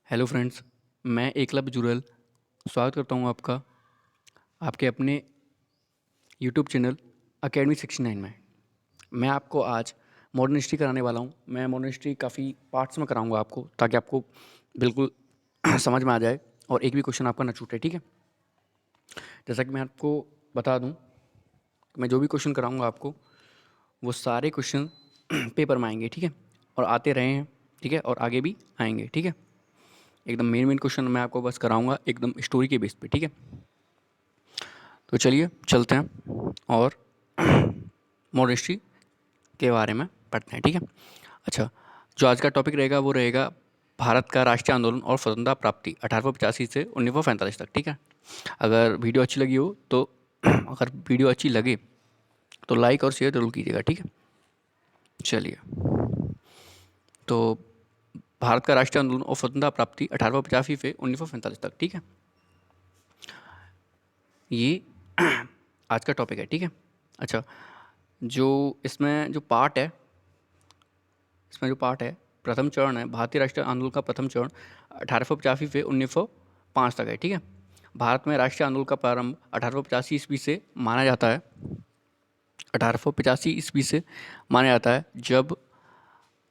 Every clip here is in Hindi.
हेलो फ्रेंड्स, मैं एकलव्य जुरल स्वागत करता हूँ आपका आपके अपने यूट्यूब चैनल अकेडमी 69 में। मैं आपको आज मॉडर्न हिस्ट्री कराने वाला हूँ। मैं मॉडर्न हिस्ट्री काफ़ी पार्ट्स में कराऊंगा आपको, ताकि आपको बिल्कुल समझ में आ जाए और एक भी क्वेश्चन आपका ना छूटे। ठीक है, जैसा कि मैं आपको बता दूँ, मैं जो भी क्वेश्चन कराऊंगा आपको वो सारे क्वेश्चन पेपर में आएंगे। ठीक है, और आते रहे हैं। ठीक है, और आगे भी आएंगे। ठीक है, एकदम मेन क्वेश्चन मैं आपको बस कराऊंगा, एकदम स्टोरी के बेस पे। ठीक है, तो चलिए चलते हैं और मॉडर्न हिस्ट्री के बारे में पढ़ते हैं। ठीक है, अच्छा, जो आज का टॉपिक रहेगा वो रहेगा भारत का राष्ट्रीय आंदोलन और स्वतंत्रता प्राप्ति 1885 से 1945 तक। ठीक है, अगर वीडियो अच्छी लगी हो तो अगर वीडियो अच्छी लगे तो लाइक और शेयर जरूर कीजिएगा। ठीक है, चलिए, तो भारत का राष्ट्रीय आंदोलन और स्वतंत्रता प्राप्ति 1885 से 1945 तक। ठीक है, ये आज का टॉपिक है। ठीक है, अच्छा, जो इसमें जो पार्ट है इसमें जो पार्ट है, प्रथम चरण है, भारतीय राष्ट्रीय आंदोलन का प्रथम चरण 1885 से 1905 तक है। ठीक है, भारत में राष्ट्रीय आंदोलन का प्रारंभ 1885 ईस्वी से माना जाता है। 1885 ईस्वी से माना जाता है, जब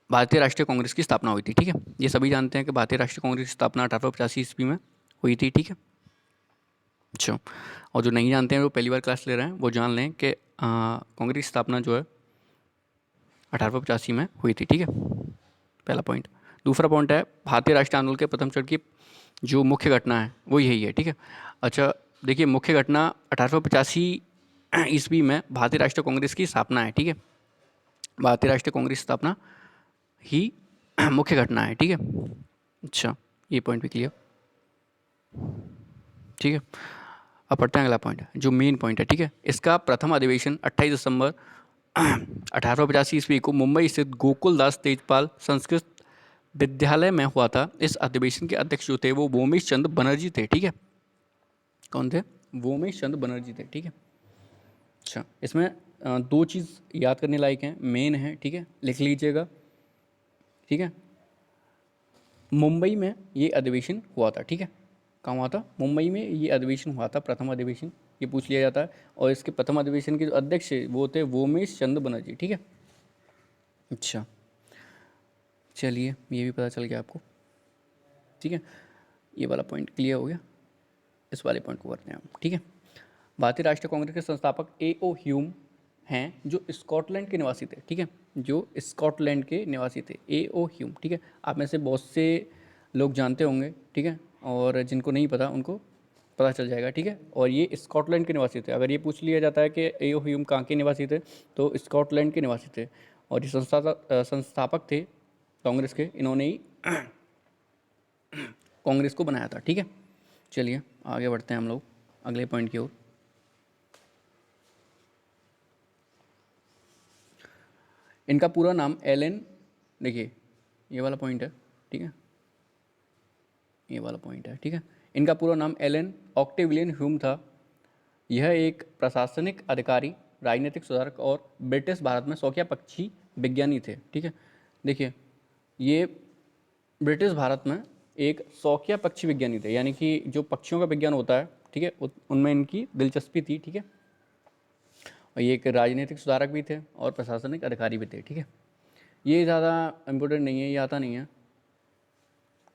भारतीय राष्ट्रीय कांग्रेस की स्थापना हुई थी। ठीक है, ये सभी जानते हैं कि भारतीय राष्ट्रीय कांग्रेस की स्थापना 1885 ईस्वी में हुई थी। ठीक है, अच्छा, और जो नहीं जानते हैं, वो पहली बार क्लास ले रहे हैं, वो जान लें कि कांग्रेस की स्थापना जो है 1885 में हुई थी। ठीक है, पहला पॉइंट। दूसरा पॉइंट है, भारतीय राष्ट्रीय आंदोलन के प्रथम चरण की जो मुख्य घटना है वो यही है। ठीक है, अच्छा, देखिए, मुख्य घटना 1885 ईस्वी में भारतीय राष्ट्रीय कांग्रेस की स्थापना है। ठीक है, भारतीय राष्ट्रीय कांग्रेस की स्थापना ही मुख्य घटना है। ठीक है, अच्छा, ये पॉइंट भी क्लियर। ठीक है, अब पढ़ते हैं अगला पॉइंट, जो मेन पॉइंट है। ठीक है, इसका प्रथम अधिवेशन 28 दिसंबर 1885 ईस्वी को मुंबई स्थित गोकुल दास तेजपाल संस्कृत विद्यालय में हुआ था। इस अधिवेशन के अध्यक्ष जो थे वो वोमेश चंद्र बनर्जी थे। ठीक है, कौन थे? वोमेश चंद्र बनर्जी थे। ठीक है, अच्छा, इसमें दो चीज़ याद करने लायक हैं, मेन है। ठीक है, लिख लीजिएगा। ठीक है, मुंबई में ये अधिवेशन हुआ था। ठीक है, कहाँ हुआ था? मुंबई में ये अधिवेशन हुआ था, प्रथम अधिवेशन, ये पूछ लिया जाता है। और इसके प्रथम अधिवेशन के जो अध्यक्ष वो थे वोमेश चंद्र बनर्जी। ठीक है, अच्छा, चलिए, ये भी पता चल गया आपको। ठीक है, ये वाला पॉइंट क्लियर हो गया। इस वाले पॉइंट को करते हैं हम। ठीक है, भारतीय राष्ट्रीय कांग्रेस के संस्थापक ए.ओ. ह्यूम हैं, जो स्कॉटलैंड के निवासी थे। ठीक है, जो स्कॉटलैंड के निवासी थे, ए.ओ. ह्यूम। ठीक है, आप में से बहुत से लोग जानते होंगे। ठीक है, और जिनको नहीं पता उनको पता चल जाएगा। ठीक है, और ये स्कॉटलैंड के निवासी थे। अगर ये पूछ लिया जाता है कि ए.ओ. ह्यूम कहाँ के निवासी थे, तो स्कॉटलैंड के निवासी थे। और ये संस्थापक थे कांग्रेस के। इन्होंने ही कांग्रेस को बनाया था। ठीक है, चलिए आगे बढ़ते हैं हम लोग अगले पॉइंट की ओर। इनका पूरा नाम एलन, देखिए ये वाला पॉइंट है। ठीक है, ये वाला पॉइंट है। ठीक है, इनका पूरा नाम एलन ऑक्टेविलियन ह्यूम था। यह एक प्रशासनिक अधिकारी, राजनीतिक सुधारक और ब्रिटिश भारत में शौकिया पक्षी विज्ञानी थे। ठीक है, देखिए, ये ब्रिटिश भारत में एक शौकिया पक्षी विज्ञानी थे, यानी कि जो पक्षियों का विज्ञान होता है, ठीक है, उनमें इनकी दिलचस्पी थी। ठीक है, और ये एक राजनीतिक सुधारक भी थे और प्रशासनिक अधिकारी भी थे। ठीक है, ये ज़्यादा इम्पोर्टेंट नहीं है, ये आता नहीं है।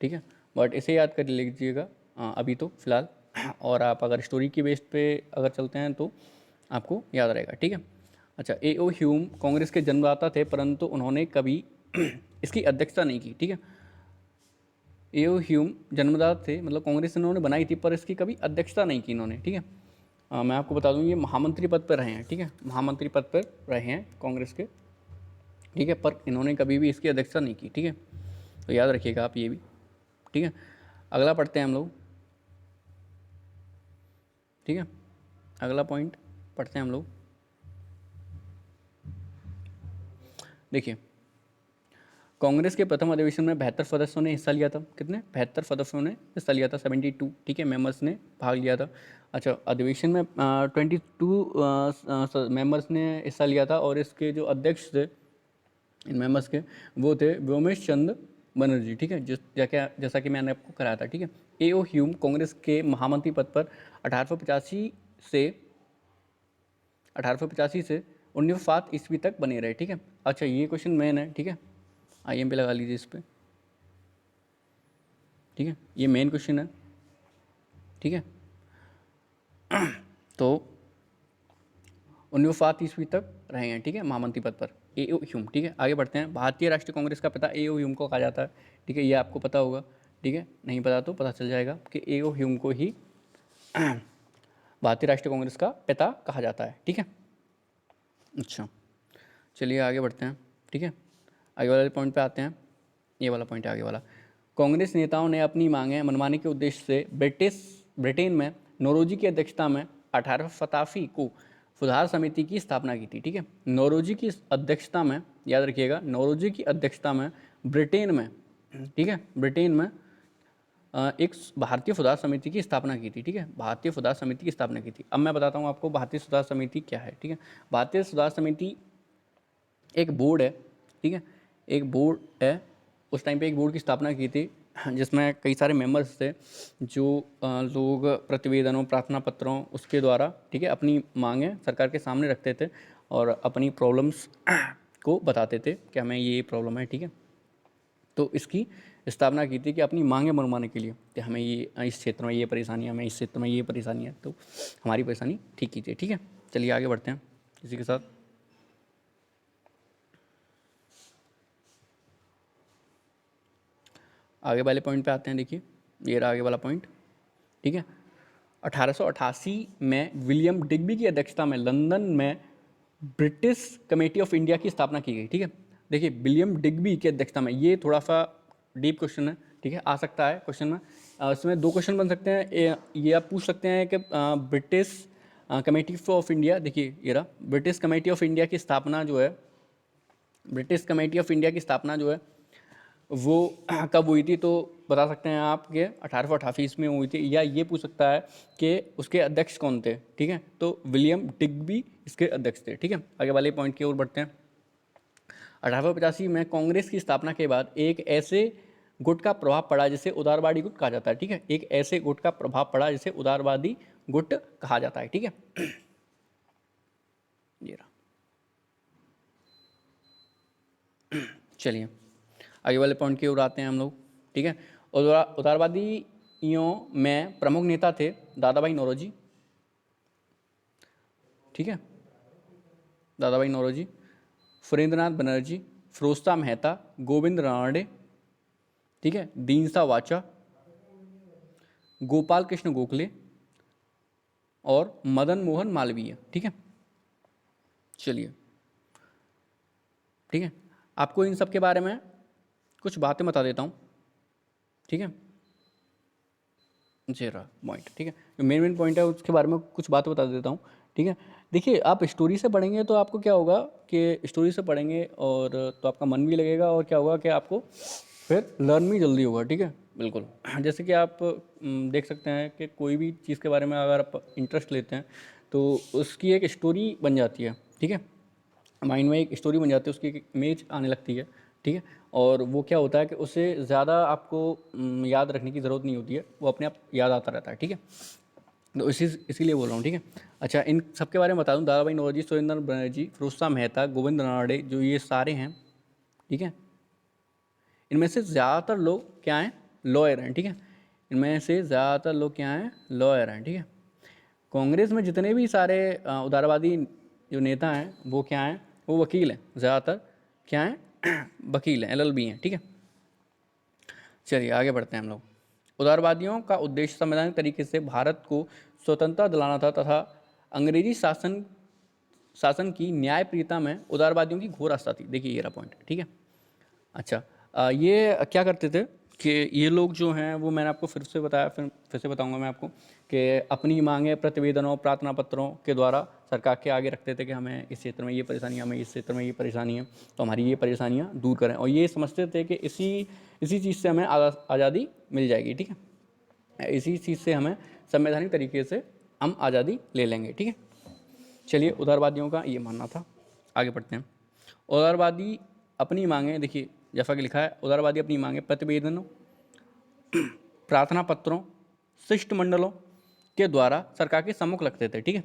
ठीक है, बट इसे याद कर लीजिएगा अभी तो फिलहाल। और आप अगर स्टोरी की बेस पे अगर चलते हैं तो आपको याद रहेगा। ठीक है, अच्छा, ए.ओ. ह्यूम कांग्रेस के जन्मदाता थे, परंतु उन्होंने कभी इसकी अध्यक्षता नहीं की। ठीक है, ए.ओ. ह्यूम जन्मदाता थे, मतलब कांग्रेस इन्होंने बनाई थी, पर इसकी कभी अध्यक्षता नहीं की इन्होंने। ठीक है, मैं आपको बता दूं, ये महामंत्री पद पर रहे हैं। ठीक है, महामंत्री पद पर रहे हैं कांग्रेस के। ठीक है, पर इन्होंने कभी भी इसकी अध्यक्षता नहीं की। ठीक है, तो याद रखिएगा आप ये भी। ठीक है, अगला पढ़ते हैं हम लोग। ठीक है, अगला पॉइंट पढ़ते हैं हम लोग। देखिए, कांग्रेस के प्रथम अधिवेशन में 72 सदस्यों ने हिस्सा लिया था। कितने? 72 सदस्यों ने हिस्सा लिया था, 72। ठीक है, मेंबर्स ने भाग लिया था। अच्छा, अधिवेशन में 22 मेंबर्स ने हिस्सा लिया था, और इसके जो अध्यक्ष थे इन मेंबर्स के, वो थे व्योमेश चंद्र बनर्जी, ठीक है, जैसा कि मैंने आपको कराया था, ठीक है। A.O. ह्यूम कांग्रेस के महामंत्री पद पर 1885 से 1907 ईस्वी तक बने रहे, ठीक है। अच्छा, ये क्वेश्चन मेन है, ठीक है, IM पे लगा लीजिए इस पर, ठीक है, ये मेन क्वेश्चन है, ठीक है। तो 1907 ईस्वी तक रहे हैं, ठीक है, महामंत्री पद पर A.O. ह्यूम, ठीक है। आगे बढ़ते हैं। भारतीय राष्ट्रीय कांग्रेस का पिता A.O. ह्यूम को कहा जाता है, ठीक है, ये आपको पता होगा, ठीक है, नहीं पता तो पता चल जाएगा कि A.O. ह्यूम को ही भारतीय राष्ट्रीय कांग्रेस का पिता कहा जाता है, ठीक है। अच्छा, चलिए आगे बढ़ते हैं, ठीक है। आगे वाले पॉइंट पे आते हैं, ये वाला पॉइंट है आगे वाला। कांग्रेस नेताओं ने अपनी मांगें मनवाने के उद्देश्य से ब्रिटेन में नौरोजी की अध्यक्षता में 18 शताब्दी को सुधार समिति की स्थापना की थी, ठीक है। नौरोजी की अध्यक्षता में, याद रखिएगा, नौरोजी की अध्यक्षता में ब्रिटेन में, ठीक है, ब्रिटेन में एक भारतीय सुधार समिति की स्थापना की थी, ठीक है, भारतीय सुधार समिति की स्थापना की थी। अब मैं बताता हूँ आपको भारतीय सुधार समिति क्या है, ठीक है। भारतीय सुधार समिति एक बोर्ड है, ठीक है, एक बोर्ड है। उस टाइम पे एक बोर्ड की स्थापना की थी जिसमें कई सारे मेंबर्स थे जो लोग प्रतिवेदनों, प्रार्थना पत्रों उसके द्वारा, ठीक है, अपनी मांगें सरकार के सामने रखते थे और अपनी प्रॉब्लम्स को बताते थे कि हमें ये प्रॉब्लम है, ठीक है। तो इसकी स्थापना की थी कि अपनी मांगें मनवाने के लिए कि हमें ये इस क्षेत्र में ये परेशानी है, हमें इस क्षेत्र में ये परेशानी है, तो हमारी परेशानी ठीक कीजिए, ठीक है। चलिए आगे बढ़ते हैं इसी के साथ। आगे वाले पॉइंट पे आते हैं, देखिए ये रहा आगे वाला पॉइंट, ठीक है। 1888 में विलियम डिग्बी की अध्यक्षता में लंदन में ब्रिटिश कमेटी ऑफ इंडिया की स्थापना की गई, ठीक है। देखिए विलियम डिग्बी की अध्यक्षता में, ये थोड़ा सा डीप क्वेश्चन है, ठीक है, आ सकता है क्वेश्चन में। इसमें दो क्वेश्चन बन सकते हैं। ये आप पूछ सकते हैं कि ब्रिटिश कमेटी ऑफ इंडिया, देखिए ये रहा ब्रिटिश कमेटी ऑफ इंडिया की स्थापना जो है, ब्रिटिश कमेटी ऑफ इंडिया की स्थापना जो है वो कब हुई थी, तो बता सकते हैं आप कि 1888 में हुई थी। या ये पूछ सकता है कि उसके अध्यक्ष कौन थे, ठीक है, तो विलियम डिग्बी इसके अध्यक्ष थे, ठीक है। आगे वाले पॉइंट की ओर बढ़ते हैं। 1885 में कांग्रेस की स्थापना के बाद एक ऐसे गुट का प्रभाव पड़ा जिसे उदारवादी गुट कहा जाता है, ठीक है, एक ऐसे गुट का प्रभाव पड़ा जिसे उदारवादी गुट कहा जाता है, ठीक है। ये रहा, चलिए आगे वाले पॉइंट की ओर आते हैं हम लोग, ठीक है। उदारवादियों में प्रमुख नेता थे दादा भाई नौरोजी, ठीक है, दादा भाई नौरोजी, सुरेंद्रनाथ बनर्जी, फिरोजशाह मेहता, गोविंद रानडे, ठीक है, दीनसा वाचा, गोपाल कृष्ण गोखले और मदन मोहन मालवीय, ठीक है। चलिए, ठीक है, आपको इन सब के बारे में कुछ बातें बता देता हूँ, ठीक है। जी रहा पॉइंट, ठीक है, जो मेन मेन पॉइंट है उसके बारे में कुछ बात बता देता हूँ, ठीक है। देखिए आप स्टोरी से पढ़ेंगे तो आपको क्या होगा कि स्टोरी से पढ़ेंगे और तो आपका मन भी लगेगा और क्या होगा कि आपको फिर लर्न भी जल्दी होगा, ठीक है, बिल्कुल। जैसे कि आप देख सकते हैं कि कोई भी चीज़ के बारे में अगर आप इंटरेस्ट लेते हैं तो उसकी एक स्टोरी बन जाती है, ठीक है, माइंड में एक स्टोरी बन जाती है, उसकी एक इमेज आने लगती है, ठीक है। और वो क्या होता है कि उसे ज़्यादा आपको याद रखने की ज़रूरत नहीं होती है, वो अपने आप याद आता रहता है, ठीक है। तो इसीलिए बोल रहा हूँ, ठीक है। अच्छा, इन सब के बारे में बता दूँ, दादा भाई नौरोजी, सुरेंद्र बनर्जी, फिरोजशाह मेहता, गोविंद रानडे, जो ये सारे हैं, ठीक है, इनमें से ज़्यादातर लोग क्या हैं, लॉयर हैं, ठीक है, इनमें से ज़्यादातर लोग क्या हैं, लॉयर हैं, ठीक है। कांग्रेस में जितने भी सारे उदारवादी जो नेता हैं वो क्या हैं, वो वकील हैं, ज़्यादातर क्या हैं वकील हैं, LLB हैं, ठीक है। चलिए आगे बढ़ते हैं हम लोग। उदारवादियों का उद्देश्य संवैधानिक तरीके से भारत को स्वतंत्रता दिलाना था तथा अंग्रेजी शासन की न्यायप्रियता में उदारवादियों की घोर आस्था थी। देखिए ये रहा पॉइंट, ठीक है। अच्छा, ये क्या करते थे कि ये लोग जो हैं वो मैंने आपको फिर से बताया, फिर से बताऊंगा मैं आपको कि अपनी मांगें प्रतिवेदनों, प्रार्थना पत्रों के द्वारा सरकार के आगे रखते थे कि हमें इस क्षेत्र में ये परेशानी है, हमें इस क्षेत्र में ये परेशानी है, तो हमारी ये परेशानियाँ दूर करें। और ये समझते थे कि इसी चीज़ से हमें आज़ादी मिल जाएगी, ठीक है, इसी चीज़ से हमें संवैधानिक तरीके से हम आज़ादी ले लेंगे, ठीक है। चलिए, उदारवादियों का ये मानना था। आगे बढ़ते हैं। उदारवादी अपनी मांगें, देखिए जैसा कि लिखा है, उदारवादी अपनी मांगे प्रतिवेदनों, प्रार्थना पत्रों, शिष्टमंडलों के द्वारा सरकार के सम्मुख रखते थे। ठीक है,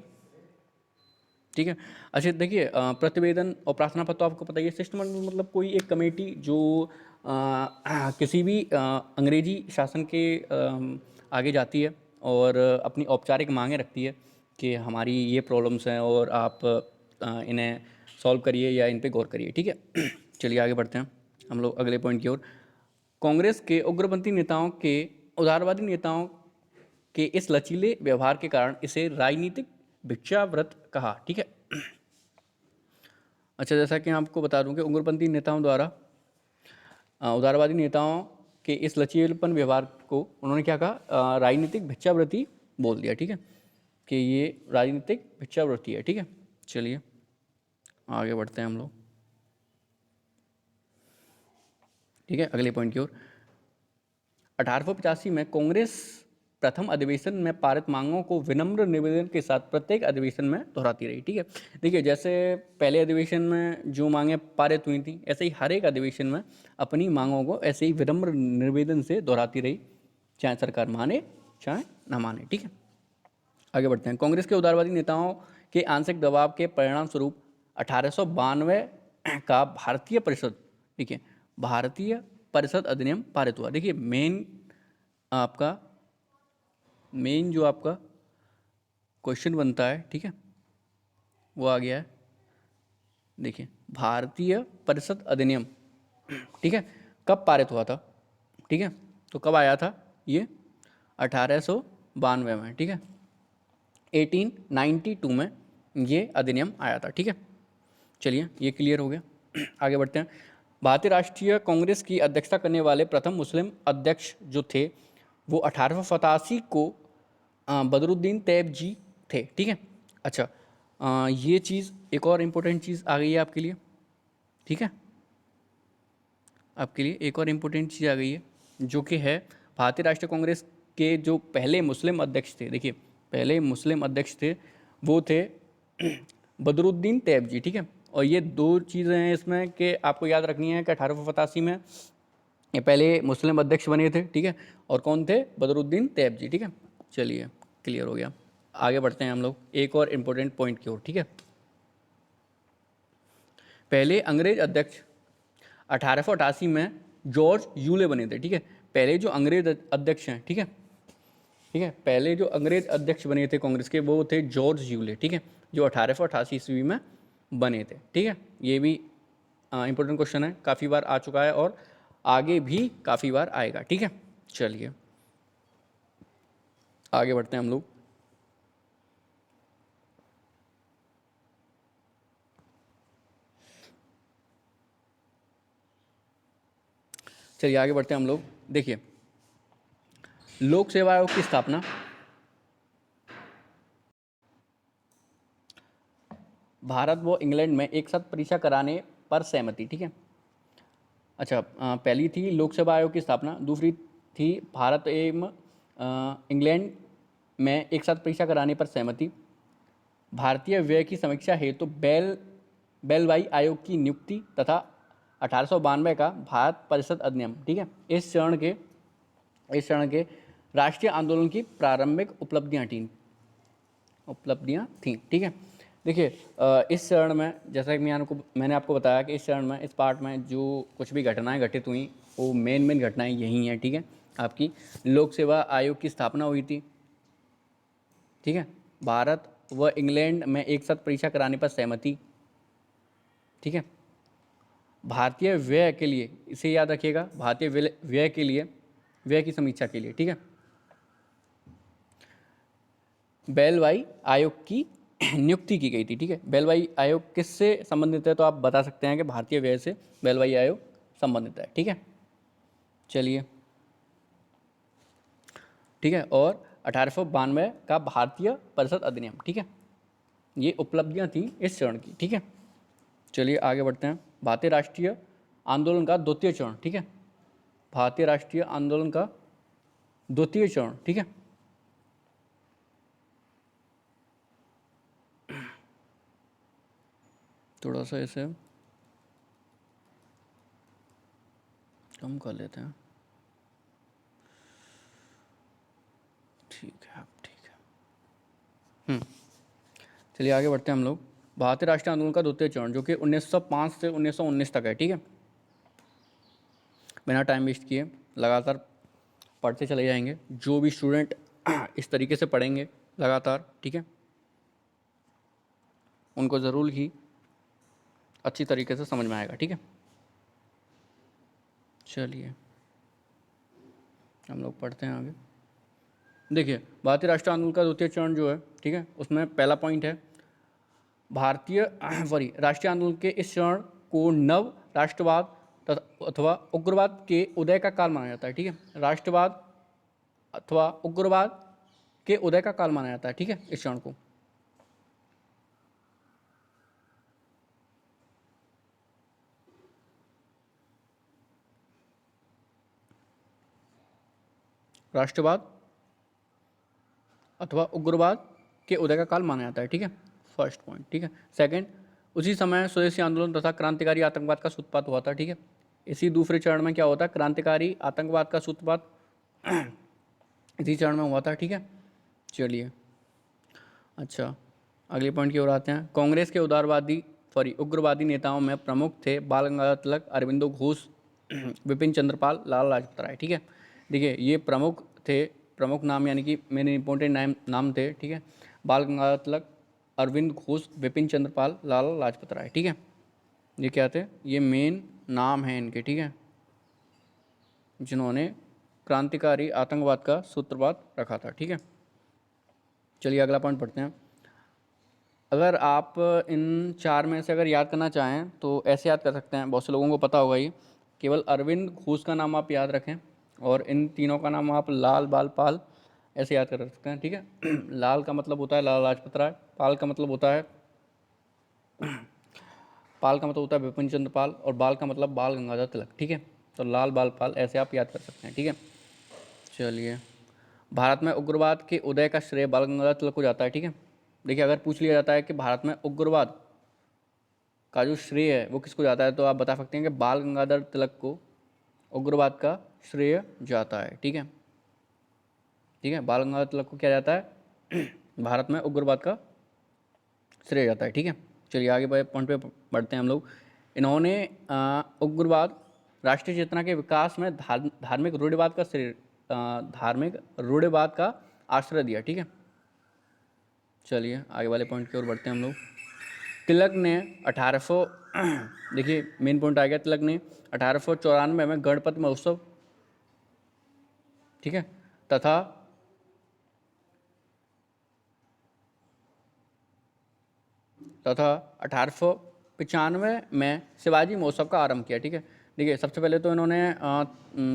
ठीक है। अच्छा देखिए, प्रतिवेदन और प्रार्थना पत्र तो आपको पता ही है। शिष्टमंडल मतलब कोई एक कमेटी जो किसी भी अंग्रेजी शासन के आगे जाती है और अपनी औपचारिक मांगें रखती है कि हमारी ये प्रॉब्लम्स हैं और आप इन्हें सॉल्व करिए या इन पे गौर करिए। ठीक है, चलिए आगे बढ़ते हैं हम लोग अगले पॉइंट की ओर। कांग्रेस के उग्रपंथी नेताओं के उदारवादी नेताओं के इस लचीले व्यवहार के कारण इसे राजनीतिक भिक्षाव्रत कहा। ठीक है। अच्छा, जैसा कि आपको बता दूं कि उग्रपंथी नेताओं द्वारा उदारवादी नेताओं के इस लचीलेपन व्यवहार को उन्होंने क्या कहा, राजनीतिक भिक्षावृत्ति बोल दिया। ठीक है, कि ये राजनीतिक भिक्षावृत्ति है। ठीक है, चलिए आगे बढ़ते हैं हम लोग। ठीक है, अगले पॉइंट की ओर। 1885 में कांग्रेस प्रथम अधिवेशन में पारित मांगों को विनम्र निवेदन के साथ प्रत्येक अधिवेशन में दोहराती रही। ठीक है, देखिए जैसे पहले अधिवेशन में जो मांगें पारित हुई थी, ऐसे ही हर एक अधिवेशन में अपनी मांगों को ऐसे ही विनम्र निवेदन से दोहराती रही, चाहे सरकार माने चाहे ना माने। ठीक है, आगे बढ़ते हैं। कांग्रेस के उदारवादी नेताओं के आंशिक दबाव के परिणाम स्वरूप 1892 का भारतीय परिषद, देखिए भारतीय परिषद अधिनियम पारित हुआ। देखिए मेन जो आपका क्वेश्चन बनता है, ठीक है, वो आ गया है। देखिए भारतीय परिषद अधिनियम, ठीक है, कब पारित हुआ था? ठीक है, तो कब आया था ये? 1892 में। ठीक है, 1892 में ये अधिनियम आया था। ठीक है, चलिए ये क्लियर हो गया। आगे बढ़ते हैं। भारतीय राष्ट्रीय कांग्रेस की अध्यक्षता करने वाले प्रथम मुस्लिम अध्यक्ष जो थे वो 1885 को बदरुद्दीन तैयब जी थे। ठीक है, अच्छा ये चीज़, एक और इम्पोर्टेंट चीज़ आ गई है आपके लिए। ठीक है, आपके लिए एक और इम्पोर्टेंट चीज़ आ गई है जो कि है भारतीय राष्ट्रीय कांग्रेस के जो पहले मुस्लिम अध्यक्ष थे। देखिए पहले मुस्लिम अध्यक्ष थे वो थे बदरुद्दीन तैयब जी। ठीक है, और ये दो चीज़ें हैं इसमें कि आपको याद रखनी है कि 1885 में ये पहले मुस्लिम अध्यक्ष बने थे। ठीक है, और कौन थे? बदरुद्दीन तैयब जी। ठीक है, चलिए क्लियर हो गया। आगे बढ़ते हैं हम लोग एक और इम्पोर्टेंट पॉइंट की ओर। ठीक है, पहले अंग्रेज अध्यक्ष 1888 में जॉर्ज यूले बने थे। ठीक है, पहले जो अंग्रेज अध्यक्ष हैं, ठीक है, ठीक है, पहले जो अंग्रेज अध्यक्ष बने थे कांग्रेस के वो थे जॉर्ज यूले। ठीक है, जो 1888 ईस्वी में बने थे। ठीक है, ये भी इंपॉर्टेंट क्वेश्चन है, काफ़ी बार आ चुका है और आगे भी काफ़ी बार आएगा। ठीक है, चलिए आगे बढ़ते हैं हम लोग। चलिए आगे बढ़ते हैं हम लोग। देखिए लोक सेवा आयोग की स्थापना भारत व इंग्लैंड में एक साथ परीक्षा कराने पर सहमति। ठीक है, अच्छा पहली थी लोक सेवा आयोग की स्थापना, दूसरी थी भारत एवं इंग्लैंड में एक साथ परीक्षा कराने पर सहमति, भारतीय व्यय की समीक्षा हेतु तो बेलवाई आयोग की नियुक्ति तथा 1892 का भारत परिषद अधिनियम। ठीक है, इस चरण के राष्ट्रीय आंदोलन की प्रारंभिक उपलब्धियां थीं। ठीक है, देखिए इस चरण में जैसा कि मैंने आपको बताया कि इस चरण में, इस पार्ट में जो कुछ भी घटनाएं घटित हुई वो मेन घटनाएं यही हैं। ठीक है, आपकी लोक सेवा आयोग की स्थापना हुई थी। ठीक है, भारत व इंग्लैंड में एक साथ परीक्षा कराने पर सहमति। ठीक है, भारतीय व्यय के लिए, इसे याद रखिएगा, भारतीय व्यय के लिए, व्यय की समीक्षा के लिए। ठीक है, बेलवाई आयोग की नियुक्ति की गई थी। ठीक है, बेलवाई आयोग किससे संबंधित है? तो आप बता सकते हैं कि भारतीय व्यय से बेलवाई आयोग संबंधित है। ठीक है, चलिए ठीक है, और 1892 का भारतीय परिषद अधिनियम। ठीक है, ये उपलब्धियां थी इस चरण की। ठीक है, चलिए आगे बढ़ते हैं। भारतीय राष्ट्रीय आंदोलन का द्वितीय चरण। ठीक है, भारतीय राष्ट्रीय आंदोलन का द्वितीय चरण। ठीक है, थोड़ा सा ऐसे खत्म कर लेते हैं। ठीक है, अब ठीक है। चलिए आगे बढ़ते हैं हम लोग। भारतीय राष्ट्रीय आंदोलन का द्वितीय चरण जो कि 1905 से 1919 तक है, ठीक है। बिना टाइम वेस्ट किए लगातार पढ़ते चले जाएंगे। जो भी स्टूडेंट इस तरीके से पढ़ेंगे लगातार, ठीक है, उनको ज़रूर ही अच्छी तरीके से समझ में आएगा, ठीक है। चलिए हम लोग पढ़ते हैं आगे। देखिए भारतीय राष्ट्रीय आंदोलन का द्वितीय चरण जो है, ठीक है, उसमें पहला पॉइंट है भारतीय राष्ट्रीय आंदोलन के इस चरण को नव राष्ट्रवाद अथवा उग्रवाद के उदय का काल माना जाता है, ठीक है। राष्ट्रवाद अथवा उग्रवाद के उदय का काल माना जाता है, ठीक है, इस क्षण को। राष्ट्रवाद अथवा उग्रवाद के उदय का काल माना जाता है, ठीक है, फर्स्ट पॉइंट, ठीक है। सेकंड, उसी समय स्वदेशी आंदोलन तथा क्रांतिकारी आतंकवाद का सूत्रपात हुआ था, ठीक है। इसी दूसरे चरण में क्या होता है, क्रांतिकारी आतंकवाद का सूत्रपात इसी चरण में हुआ था, ठीक है। चलिए अच्छा, अगले पॉइंट की ओर आते हैं। कांग्रेस के उग्रवादी नेताओं में प्रमुख थे बाल गंगाधर तिलक, अरविंदो घोष, विपिन चंद्रपाल, लाला लाजपत राय, ठीक है। देखिए ये प्रमुख थे, प्रमुख नाम यानी कि मेरे इंपॉर्टेंट नाम थे, ठीक है। बाल गंगाधर तिलक, अरविंद घोष, विपिन चंद्रपाल, लाला लाजपत राय, ठीक है। ये क्या थे, ये मेन नाम हैं इनके, ठीक है, जिन्होंने क्रांतिकारी आतंकवाद का सूत्रपात रखा था, ठीक है। चलिए अगला पॉइंट पढ़ते हैं। अगर आप इन चार में से अगर याद करना चाहें तो ऐसे याद कर सकते हैं, बहुत से लोगों को पता होगा ये। केवल अरविंद घोष का नाम आप याद रखें और इन तीनों का नाम आप लाल बाल पाल ऐसे याद कर सकते हैं, ठीक है। लाल का मतलब होता है लाला लाजपत राय, पाल का मतलब होता है विपिन चंद्र पाल, और बाल का मतलब बाल गंगाधर तिलक, ठीक है। तो लाल बाल पाल ऐसे आप याद कर सकते हैं, ठीक है। चलिए भारत में उग्रवाद के उदय का श्रेय बाल गंगाधर तिलक को जाता है, ठीक है। देखिए अगर पूछ लिया जाता है कि भारत में उग्रवाद का जो श्रेय है वो किसको जाता है, तो आप बता सकते हैं कि बाल गंगाधर तिलक को उग्रवाद का श्रेय जाता है, ठीक है। ठीक है, बाल गंगाधर तिलक को क्या जाता है भारत में उग्रवाद का श्रेय जाता है, ठीक है। चलिए आगे पॉइंट पे बढ़ते हैं हम लोग। इन्होंने उग्रवाद राष्ट्रीय चेतना के विकास में धार्मिक रूढ़िवाद का आश्रय दिया, ठीक है। चलिए आगे वाले पॉइंट की ओर बढ़ते हैं हम लोग। तिलक ने 1800 देखिए मेन पॉइंट आ गया, तिलक ने 1894 में गणपति महोत्सव, ठीक है, तथा 1895 में शिवाजी महोत्सव का आरंभ किया, ठीक है। देखिए सबसे पहले तो इन्होंने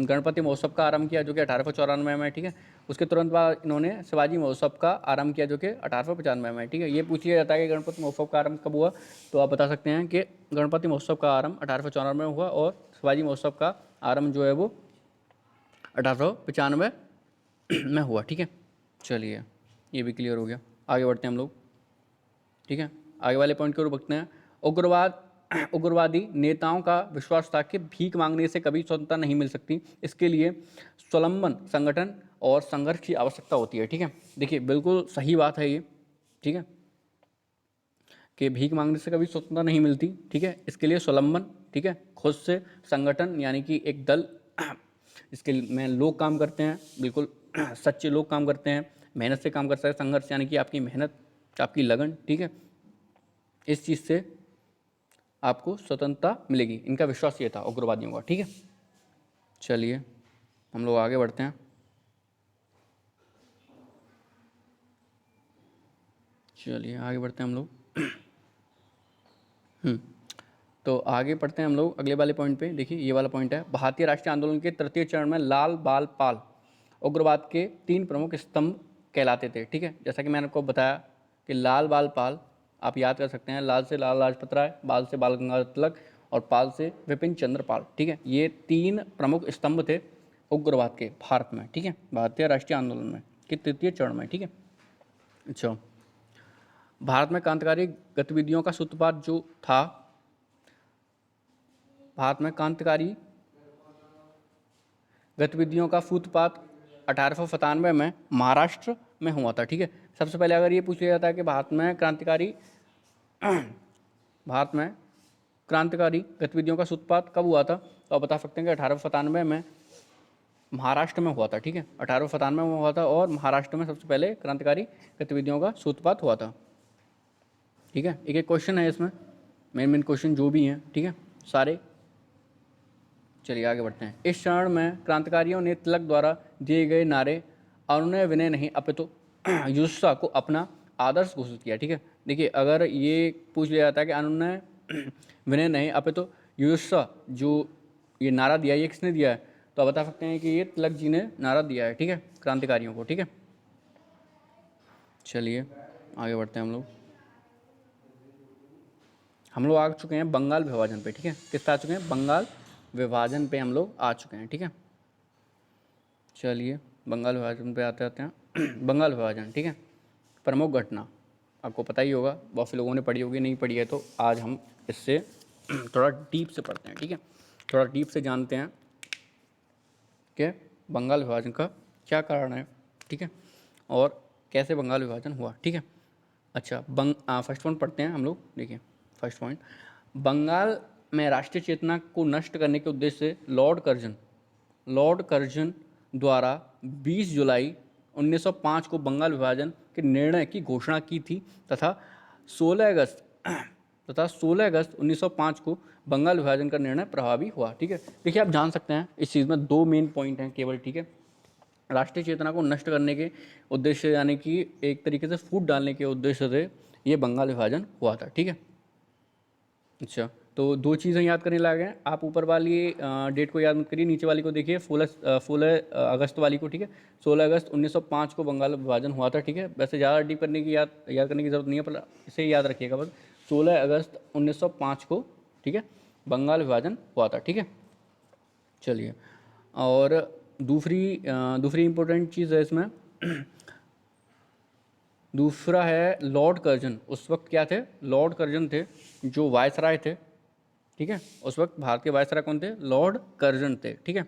गणपति महोत्सव का आरंभ किया जो कि 1894 में, ठीक है। उसके तुरंत बाद इन्होंने शिवाजी महोत्सव का आरंभ किया जो कि 1895 में, ठीक है। ये पूछ लिया जाता है कि गणपति महोत्सव का आरंभ कब हुआ, तो आप बता सकते हैं कि गणपति महोत्सव का आरंभ 1894 में हुआ और शिवाजी महोत्सव का आरंभ जो है वो 1895 में हुआ, ठीक है। चलिए ये भी क्लियर हो गया, आगे बढ़ते हैं हम लोग, ठीक है। आगे वाले पॉइंट की ओर बढ़ते हैं। उग्रवादी नेताओं का विश्वास था कि भीख मांगने से कभी स्वतंत्रता नहीं मिल सकती, इसके लिए स्वावलंबन संगठन और संघर्ष की आवश्यकता होती है, ठीक है। देखिए बिल्कुल सही बात है ये, ठीक है, कि भीख मांगने से कभी स्वतंत्रता नहीं मिलती, ठीक है। इसके लिए स्वावलंबन, ठीक है, खुद से संगठन यानी कि एक दल, इसके में लोग काम करते हैं, बिल्कुल सच्चे लोग काम करते हैं, मेहनत से काम कर सकते हैं। संघर्ष यानी कि आपकी मेहनत, आपकी लगन, ठीक है, इस चीज़ से आपको स्वतंत्रता मिलेगी, इनका विश्वास ये था उग्रवादियों का, ठीक है। चलिए हम लोग आगे बढ़ते हैं। चलिए आगे बढ़ते हैं हम लोग तो आगे पढ़ते हैं हम लोग अगले वाले पॉइंट पे। देखिए ये वाला पॉइंट है, भारतीय राष्ट्रीय आंदोलन के तृतीय चरण में लाल बाल पाल उग्रवाद के 3 प्रमुख स्तंभ कहलाते थे, ठीक है। जैसा कि मैंने आपको बताया कि लाल बाल पाल आप याद कर सकते हैं, लाल से लाला लाजपत राय, बाल से बाल गंगाधर तिलक और पाल से विपिन चंद्र पाल, ठीक है। ये 3 प्रमुख स्तंभ थे उग्रवाद के भारत में, ठीक है, भारतीय राष्ट्रीय आंदोलन में के तृतीय चरण में, ठीक है। अच्छा, भारत में क्रांतिकारी गतिविधियों का सूत्रपात जो था, भारत में क्रांतिकारी गतिविधियों का सूत्रपात 1897 में महाराष्ट्र में हुआ था। ठीक है, सबसे पहले अगर ये पूछ लिया जाता है कि भारत में क्रांतिकारी गतिविधियों का सूत्रपात कब हुआ था, तो आप बता सकते हैं कि 1897 में महाराष्ट्र में हुआ था। ठीक है, 1897 में हुआ था और महाराष्ट्र में सबसे पहले क्रांतिकारी गतिविधियों का सूत्रपात हुआ था। ठीक है, एक एक क्वेश्चन है इसमें, मेन क्वेश्चन जो भी हैं, ठीक है सारे। चलिए आगे बढ़ते हैं। इस चरण में क्रांतिकारियों ने तिलक द्वारा दिए गए नारे अनुनय विनय नहीं अपितु युत्सा को अपना आदर्श घोषित किया। ठीक है, देखिए अगर ये पूछ लिया जाता है कि अनुनय विनय नहीं अपितु युत्सा, जो ये नारा दिया ये किसने दिया है, तो आप बता सकते हैं कि ये तिलक जी ने नारा दिया है। ठीक है, क्रांतिकारियों को। ठीक है, चलिए आगे बढ़ते हैं हम लोग आ चुके हैं बंगाल विभाजन पे। ठीक है, किस पे आ चुके हैं, बंगाल विभाजन पे हम लोग आ चुके हैं। ठीक है, चलिए बंगाल विभाजन पे आते हैं। बंगाल विभाजन, ठीक है, प्रमुख घटना आपको पता ही होगा, बहुत से लोगों ने पढ़ी होगी, नहीं पढ़ी है तो आज हम इससे थोड़ा डीप से पढ़ते हैं। ठीक है, थोड़ा डीप से जानते हैं कि बंगाल विभाजन का क्या कारण है। ठीक है, और कैसे बंगाल विभाजन हुआ। ठीक है, अच्छा फर्स्ट पॉइंट पढ़ते हैं हम लोग। देखिए फर्स्ट पॉइंट, बंगाल में राष्ट्रीय चेतना को नष्ट करने के उद्देश्य से लॉर्ड कर्जन द्वारा 20 जुलाई 1905 को बंगाल विभाजन के निर्णय की घोषणा की थी तथा 16 अगस्त 1905 को बंगाल विभाजन का निर्णय प्रभावी हुआ। ठीक है, देखिए आप जान सकते हैं इस चीज़ में दो मेन पॉइंट हैं केवल। ठीक है, राष्ट्रीय चेतना को नष्ट करने के उद्देश्य यानी कि एक तरीके से फूट डालने के उद्देश्य से ये बंगाल विभाजन हुआ था। ठीक है, अच्छा तो दो चीज़ें याद करने लायक हैं। आप ऊपर वाली डेट को याद मत करिए, नीचे वाली को देखिए, 16 अगस्त वाली को। ठीक है, 16 अगस्त 1905 को बंगाल विभाजन हुआ था। ठीक है, वैसे ज़्यादा डीप करने की याद करने की ज़रूरत नहीं है, पर इसे याद रखिएगा बस, 16 अगस्त 1905 को, ठीक है, बंगाल विभाजन हुआ था। ठीक है, चलिए और दूसरी इम्पोर्टेंट चीज़ है इसमें दूसरा है लॉर्ड कर्जन। उस वक्त क्या थे, लॉर्ड कर्जन थे जो वायसराय थे। ठीक है, उस वक्त भारत के वायसराय कौन थे, लॉर्ड कर्जन थे। ठीक है,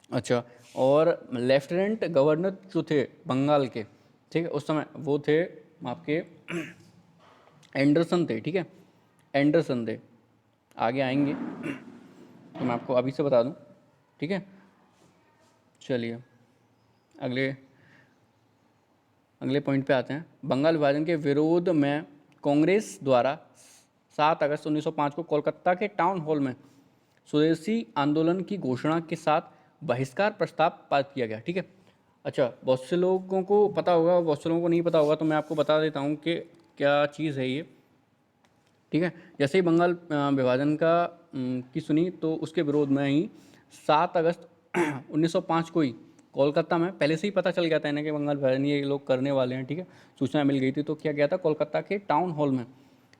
अच्छा और लेफ्टिनेंट गवर्नर जो थे बंगाल के, ठीक है, उस समय वो थे आपके एंडरसन थे। ठीक है, एंडरसन थे, आगे आएंगे तो मैं आपको अभी से बता दूं। ठीक है, चलिए अगले पॉइंट पे आते हैं। बंगाल विभाजन के विरोध में कांग्रेस द्वारा 7 अगस्त 1905 को कोलकाता के टाउन हॉल में स्वदेशी आंदोलन की घोषणा के साथ बहिष्कार प्रस्ताव पारित किया गया। ठीक है, अच्छा बहुत से लोगों को पता होगा, बहुत से लोगों को नहीं पता होगा, तो मैं आपको बता देता हूँ कि क्या चीज़ है ये। ठीक है, जैसे ही बंगाल विभाजन की सुनी तो उसके विरोध में ही 7 अगस्त 1905 को ही कोलकाता में, पहले से ही पता चल गया था इन्हें कि बंगाल विभाजन ये लोग करने वाले हैं। ठीक है, सूचना मिल गई थी, तो क्या गया था, कोलकाता के टाउन हॉल में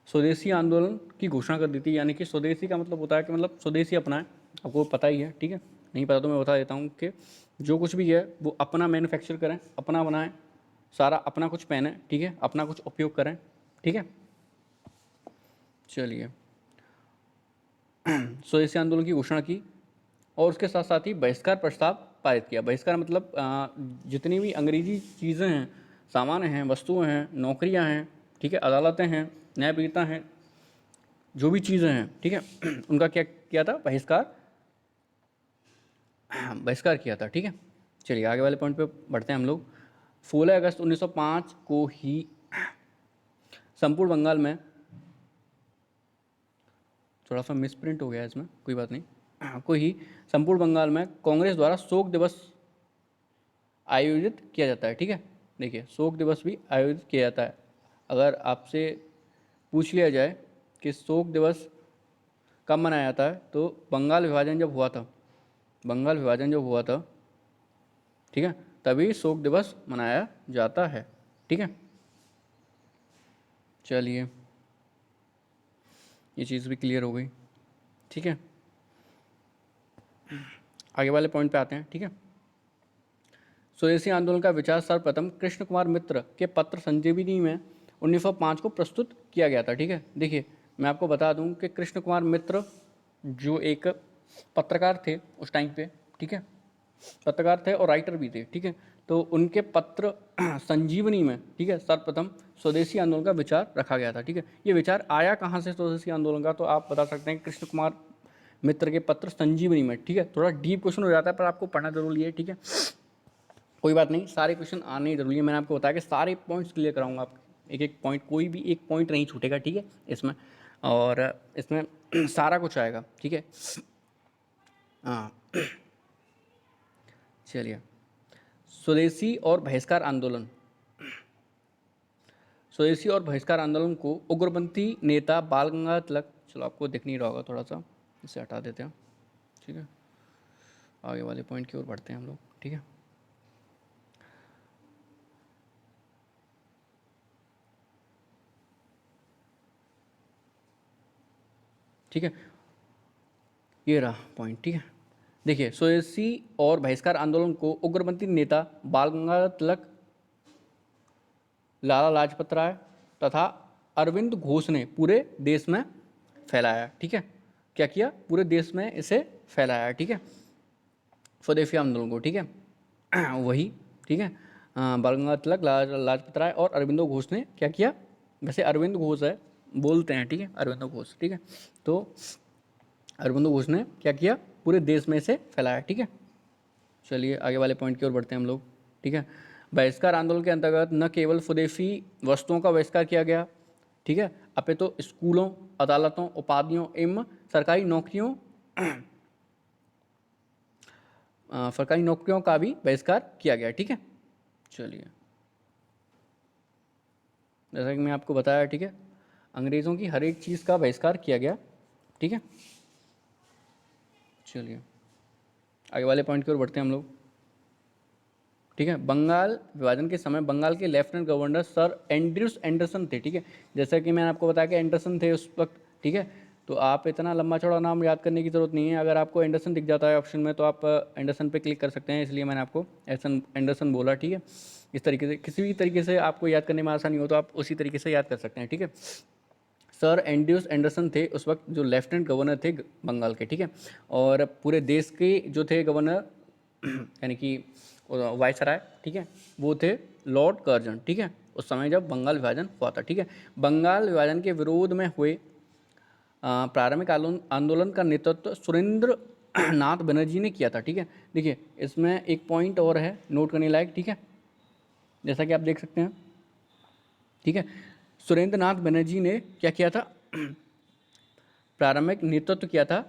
स्वदेशी आंदोलन की घोषणा कर दी थी। यानी कि स्वदेशी का मतलब होता है कि मतलब स्वदेशी अपनाएं, आपको पता ही है। ठीक है, नहीं पता तो मैं बता देता हूँ कि जो कुछ भी है वो अपना मैन्युफैक्चर करें, अपना बनाएं, सारा अपना कुछ पहने। ठीक है, अपना कुछ उपयोग करें। ठीक है, चलिए स्वदेशी आंदोलन की घोषणा की और उसके साथ साथ ही बहिष्कार प्रस्ताव पारित किया। बहिष्कार मतलब जितनी भी अंग्रेजी चीज़ें हैं, सामान हैं, वस्तुएं हैं, नौकरियां हैं, ठीक है, अदालतें हैं, न्यायपालिका हैं, जो भी चीज़ें हैं, ठीक है, उनका क्या किया था, बहिष्कार किया था। ठीक है, चलिए आगे वाले पॉइंट पे बढ़ते हैं हम लोग। 16 अगस्त 1905 को ही संपूर्ण बंगाल में, थोड़ा सा मिसप्रिंट हो गया इसमें, कोई बात नहीं, को ही संपूर्ण बंगाल में कांग्रेस द्वारा शोक दिवस आयोजित किया जाता है। ठीक है, देखिए शोक दिवस भी आयोजित किया जाता है। अगर आपसे पूछ लिया जाए कि शोक दिवस कब मनाया जाता है, तो बंगाल विभाजन जब हुआ था, ठीक है, तभी शोक दिवस मनाया जाता है। ठीक है, चलिए ये चीज़ भी क्लियर हो गई। ठीक है, आगे वाले पॉइंट पे आते हैं। ठीक है, स्वदेशी आंदोलन का विचार सर्वप्रथम कृष्ण कुमार मित्र के पत्र संजीवनी में 1905 को प्रस्तुत किया गया था। ठीक है, देखिए मैं आपको बता दूं कि कृष्ण कुमार मित्र जो एक पत्रकार थे उस टाइम पे, ठीक है, पत्रकार थे और राइटर भी थे, ठीक है। तो उनके पत्र संजीवनी में, ठीक है, सर्वप्रथम स्वदेशी आंदोलन का विचार रखा गया था, ठीक है। ये विचार आया कहाँ से स्वदेशी आंदोलन का, तो आप बता सकते हैं कृष्ण कुमार मित्र के पत्र संजीवनी में, ठीक है। थोड़ा डीप क्वेश्चन हो जाता है पर आपको पढ़ना जरूरी है, ठीक है। कोई बात नहीं, सारे क्वेश्चन आने ही जरूरी है। मैंने आपको बताया कि सारे पॉइंट्स क्लियर कराऊंगा आपके, एक एक पॉइंट, कोई भी एक पॉइंट नहीं छूटेगा, ठीक है इसमें। और इसमें सारा कुछ आएगा, ठीक है। हाँ, चलिए, स्वदेशी और बहिष्कार आंदोलन। स्वदेशी और बहिष्कार आंदोलन को उग्रपंथी नेता बाल गंगाधर तिलक, चलो आपको दिख नहीं रहा होगा थोड़ा सा, इसे हटा देते हैं, ठीक है। आगे वाले पॉइंट की ओर बढ़ते हैं हम लोग, ठीक है। ठीक है, ये रहा पॉइंट, ठीक है। देखिए, स्वदेशी और बहिष्कार आंदोलन को उग्रपंथी नेता बाल गंगाधर तिलक, लाला लाजपत राय तथा अरविंद घोष ने पूरे देश में फैलाया, ठीक है। क्या किया, पूरे देश में इसे फैलाया, ठीक है, स्वदेशी आंदोलन को, ठीक है। वही, ठीक है, बाल गंगाधर तिलक, लाला लाजपत राय और अरविंदो घोष ने क्या किया, वैसे अरविंद घोष है बोलते हैं, ठीक है, अरविंदो घोष, ठीक है। तो अरविंदो घोष ने क्या किया, पूरे देश में इसे फैलाया, ठीक है। चलिए आगे वाले पॉइंट की ओर बढ़ते हैं हम लोग, ठीक है। बहिष्कार आंदोलन के अंतर्गत न केवल स्वदेशी वस्तुओं का बहिष्कार किया गया, ठीक है, अपितु तो स्कूलों, अदालतों, उपाधियों एवं सरकारी नौकरियों का भी बहिष्कार किया गया, ठीक है। चलिए, जैसा कि मैं आपको बताया, ठीक है, अंग्रेज़ों की हर एक चीज़ का बहिष्कार किया गया, ठीक है। चलिए आगे वाले पॉइंट की ओर बढ़ते हैं हम लोग, ठीक है। बंगाल विभाजन के समय बंगाल के lieutenant governor sir Andrews Anderson थे, ठीक है। जैसा कि मैंने आपको बताया कि एंडरसन थे उस वक्त, ठीक है। तो आप इतना लंबा चौड़ा नाम याद करने की ज़रूरत नहीं है, अगर आपको एंडरसन दिख जाता है ऑप्शन में तो आप एंडरसन पे क्लिक कर सकते हैं, इसलिए मैंने आपको एंडरसन बोला, ठीक है। इस तरीके से किसी भी तरीके से आपको याद करने में आसानी हो तो आप उसी तरीके से याद कर सकते हैं, ठीक है। सर एंड्रयूस एंडरसन थे उस वक्त जो लेफ्टिनेंट गवर्नर थे बंगाल के, ठीक है। और पूरे देश के जो थे गवर्नर यानी कि वायसराय, ठीक है, वो थे लॉर्ड कर्जन, ठीक है, उस समय जब बंगाल विभाजन हुआ था, ठीक है। बंगाल विभाजन के विरोध में हुए प्रारंभिक आंदोलन का नेतृत्व सुरेंद्र नाथ बनर्जी ने किया था, ठीक है। देखिए, इसमें एक पॉइंट और है नोट करने लायक, ठीक है, जैसा कि आप देख सकते हैं, ठीक है। सुरेंद्र नाथ बनर्जी ने क्या किया था, प्रारंभिक नेतृत्व किया था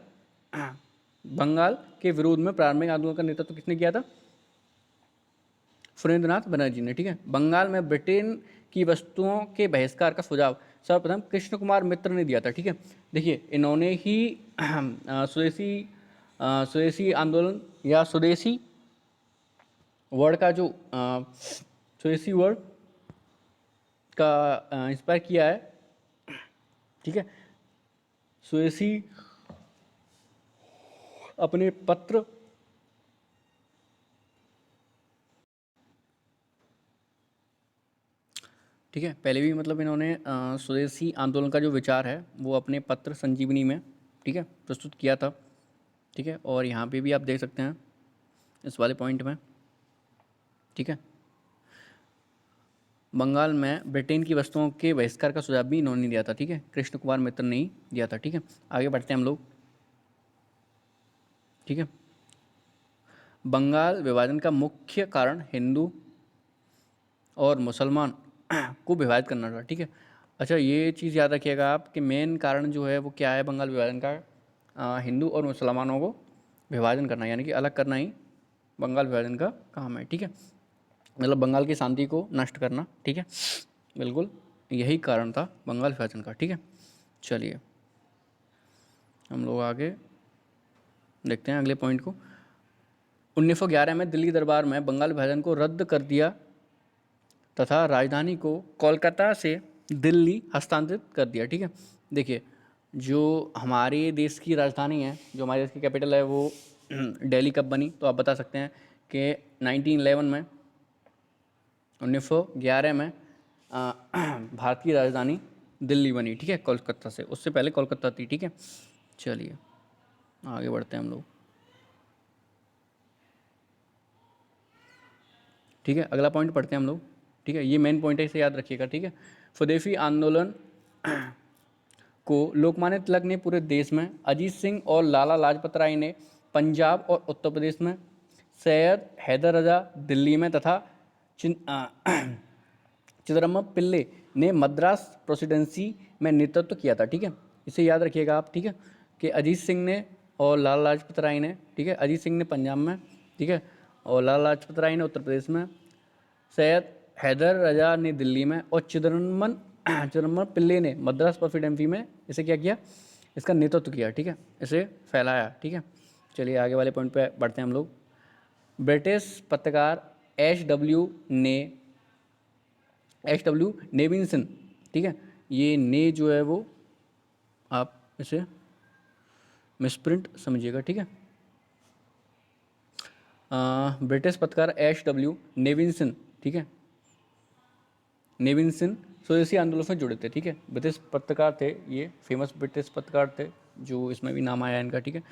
बंगाल के विरोध में। प्रारंभिक आंदोलन का नेतृत्व किसने किया था, सुरेंद्र नाथ बनर्जी ने, ठीक है। बंगाल में ब्रिटेन की वस्तुओं के बहिष्कार का सुझाव सर्वप्रथम कृष्ण कुमार मित्र ने दिया था, ठीक है। देखिए, इन्होंने ही स्वदेशी आंदोलन या स्वदेशी वर्ड का जो स्वदेशी वर्ड का इंस्पायर किया है, ठीक है। स्वदेशी अपने पत्र, ठीक है, पहले भी मतलब इन्होंने स्वदेशी आंदोलन का जो विचार है वो अपने पत्र संजीवनी में, ठीक है, प्रस्तुत किया था, ठीक है। और यहाँ पे भी आप देख सकते हैं इस वाले पॉइंट में, ठीक है, बंगाल में ब्रिटेन की वस्तुओं के बहिष्कार का सुझाव भी इन्होंने दिया था, ठीक है, कृष्ण कुमार मित्र ने ही दिया था, ठीक है। आगे बढ़ते हैं हम लोग, ठीक है। बंगाल विभाजन का मुख्य कारण हिंदू और मुसलमान को विभाजित करना था, ठीक है। अच्छा, ये चीज़ याद रखिएगा आप कि मेन कारण जो है वो क्या है बंगाल विभाजन का, हिंदू और मुसलमानों को विभाजन करना, यानी कि अलग करना ही बंगाल विभाजन का काम है, ठीक है। मतलब बंगाल की शांति को नष्ट करना, ठीक है, बिल्कुल यही कारण था बंगाल विभाजन का, ठीक है। चलिए हम लोग आगे देखते हैं अगले पॉइंट को। 1911 में दिल्ली दरबार में बंगाल विभाजन को रद्द कर दिया तथा राजधानी को कोलकाता से दिल्ली हस्तांतरित कर दिया, ठीक है। देखिए, जो हमारे देश की राजधानी है, जो हमारे देश की कैपिटल है, वो दिल्ली कब बनी, तो आप बता सकते हैं कि 1911 में, 1911 में भारत की राजधानी दिल्ली बनी, ठीक है, कोलकाता से, उससे पहले कोलकाता थी, ठीक है। चलिए आगे बढ़ते हैं हम लोग, ठीक है, अगला पॉइंट पढ़ते हैं हम लोग। ठीक है, ये मेन पॉइंट है, इसे याद रखिएगा। ठीक है, स्वदेशी आंदोलन को लोकमान्य तिलक ने पूरे देश में, अजीत सिंह और लाला लाजपत राय ने पंजाब और उत्तर प्रदेश में, सैयद हैदर रजा दिल्ली में तथा चिदम्बरम पिल्ले ने मद्रास प्रेसिडेंसी में नेतृत्व किया था। ठीक है, इसे याद रखिएगा आप। ठीक है, कि अजीत सिंह ने और लाला लाजपत राय ने, ठीक है, अजीत सिंह ने पंजाब में, ठीक है, और लाला लाजपत राय ने उत्तर प्रदेश में, सैयद हैदर रजा ने दिल्ली में और चिदम्बरम पिल्ले ने मद्रास प्रेसिडेंसी में इसे क्या किया, इसका नेतृत्व किया। ठीक है, इसे फैलाया। ठीक है, चलिए आगे वाले पॉइंट पे बढ़ते हैं हम लोग। ब्रिटिश पत्रकार एच डब्ल्यू नेविन्सन, ठीक है, ये ने जो है वो आप इसे मिसप्रिंट समझिएगा। ठीक है, ब्रिटिश पत्रकार एच डब्ल्यू नेविन्सन, ठीक है, नेविन्सन स्वदेशी आंदोलन से जुड़े थे। ठीक है, ब्रिटिश पत्रकार थे, ये फेमस ब्रिटिश पत्रकार थे, जो इसमें भी नाम आया इनका। ठीक है,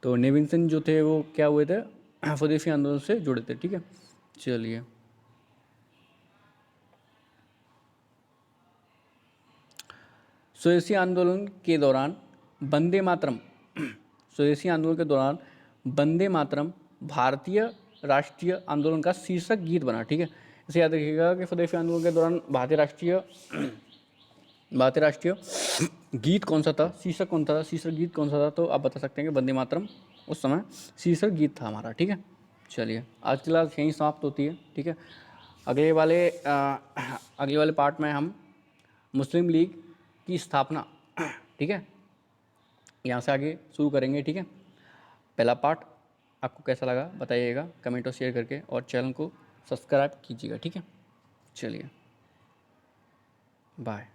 तो नेविन्सन जो थे वो क्या हुए थे, स्वदेशी आंदोलन से जुड़े थे। ठीक है, चलिए स्वदेशी आंदोलन के दौरान वंदे मातरम स्वदेशी आंदोलन के दौरान वंदे मातरम भारतीय राष्ट्रीय आंदोलन का शीर्षक गीत बना। ठीक है, इसे याद रखिएगा कि स्वदेशी आंदोलन के दौरान भारतीय राष्ट्रीय गीत कौन सा था, शीर्षक कौन था, शीर्षक गीत कौन सा था, तो आप बता सकते हैं कि वंदे मातरम उस समय शीर्षक गीत था हमारा। ठीक है, चलिए आज की क्लास यहीं समाप्त होती है। ठीक है, अगले वाले पार्ट में हम मुस्लिम लीग की स्थापना, ठीक है, यहाँ से आगे शुरू करेंगे। ठीक है, पहला पार्ट आपको कैसा लगा बताइएगा कमेंट और शेयर करके, और चैनल को सब्सक्राइब कीजिएगा। ठीक है, चलिए बाय।